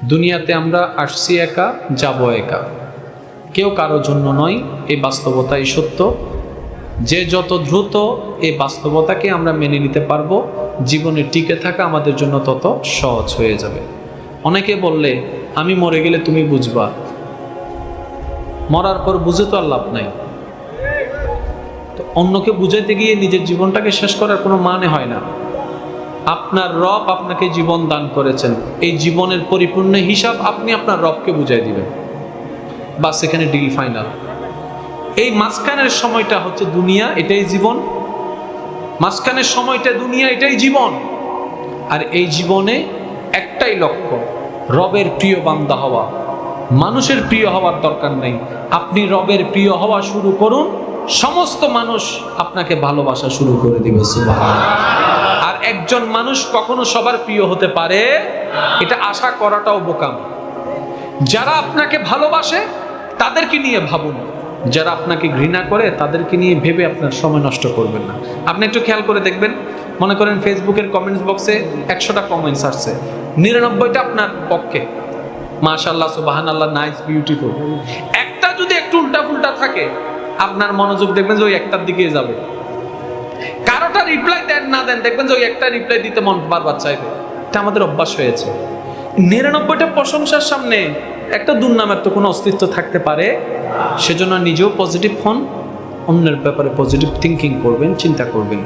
দুনিয়াতে আমরা আসছি একা, যাব একা, কেউ কারো জন্য নয়। এই বাস্তবতাই সত্য। যে যত দ্রুত এই বাস্তবতাকে আমরা মেনে নিতে পারবো, জীবনে টিকে থাকা আমাদের জন্য তত সহজ হয়ে যাবে। অনেকে বললে আমি মরে গেলে তুমি বুঝবা, মরার পর বুঝে তো আর লাভ নাই। তো অন্যকে বুঝাইতে গিয়ে নিজের জীবনটাকে শেষ করার কোনো মানে হয় না। আপনার রব আপনাকে জীবন দান করেছেন, এই জীবনের পরিপূর্ণ হিসাব আপনি আপনার রবকে বুঝাই দিবেন, বাস এখানে ডিল ফাইনাল। এই মাঝখানের সময়টা হচ্ছে দুনিয়া, এটাই জীবন। মাঝখানের সময়টা দুনিয়া, এটাই জীবন। আর এই জীবনে একটাই লক্ষ্য, রবের প্রিয় বান্দা হওয়া। মানুষের প্রিয় হওয়ার দরকার নেই, আপনি রবের প্রিয় হওয়া শুরু করুন, সমস্ত মানুষ আপনাকে ভালোবাসা শুরু করে দিবে। সুবহানাল্লাহ। আর একজন মানুষ কখনো সবার প্রিয় হতে পারে এটা আশা করাটাও বোকামি। যারা আপনাকে ভালোবাসে তাদেরকে নিয়ে ভাবুন, যারা আপনাকে ঘৃণা করে তাদেরকে নিয়ে ভেবে আপনার সময় নষ্ট করবেন না। আপনি একটু খেয়াল করে দেখবেন, মনে করেন ফেসবুকের কমেন্টস বক্সে 100টা কমেন্টস আসছে, 99টা আপনার পক্ষে, মাশাআল্লাহ, সুবহানাল্লাহ, নাইস, বিউটিফুল। একটা যদি একটু উল্টা ফুলটা থাকে, আপনার মনোযোগ দেখবেন যে ওই একটার দিকেই যাবে। কারোটা রিপ্লাই দেন না দেন, দেখবেন যে ওই একটা রিপ্লাই দিতে মন বারবার চাইবে। এটা আমাদের অভ্যাস হয়েছে। 99টা প্রশংসার সামনে একটা দুর্নামের তো কোনো অস্তিত্ব থাকতে পারে। সেজন্য নিজেও পজিটিভ হন, অন্যের ব্যাপারে পজিটিভ থিঙ্কিং করবেন, চিন্তা করবেন।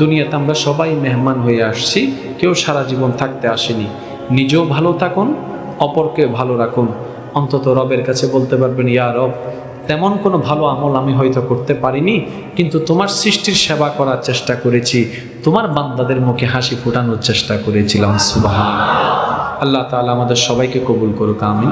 দুনিয়াতে আমরা সবাই মেহমান হয়ে আসছি, কেউ সারা জীবন থাকতে আসেনি। নিজেও ভালো থাকুন, অপরকে ভালো রাখুন। অন্তত রবের কাছে বলতে পারবেন, ইয়া রব, তেমন কোনো ভালো আমল আমি হয়তো করতে পারিনি, কিন্তু তোমার সৃষ্টির সেবা করার চেষ্টা করেছি, তোমার বান্দাদের মুখে হাসি ফোটানোর চেষ্টা করেছিলাম। সুবহানাল্লাহ। আল্লাহ তাআলা আমাদের সবাইকে কবুল করুক, আমিন।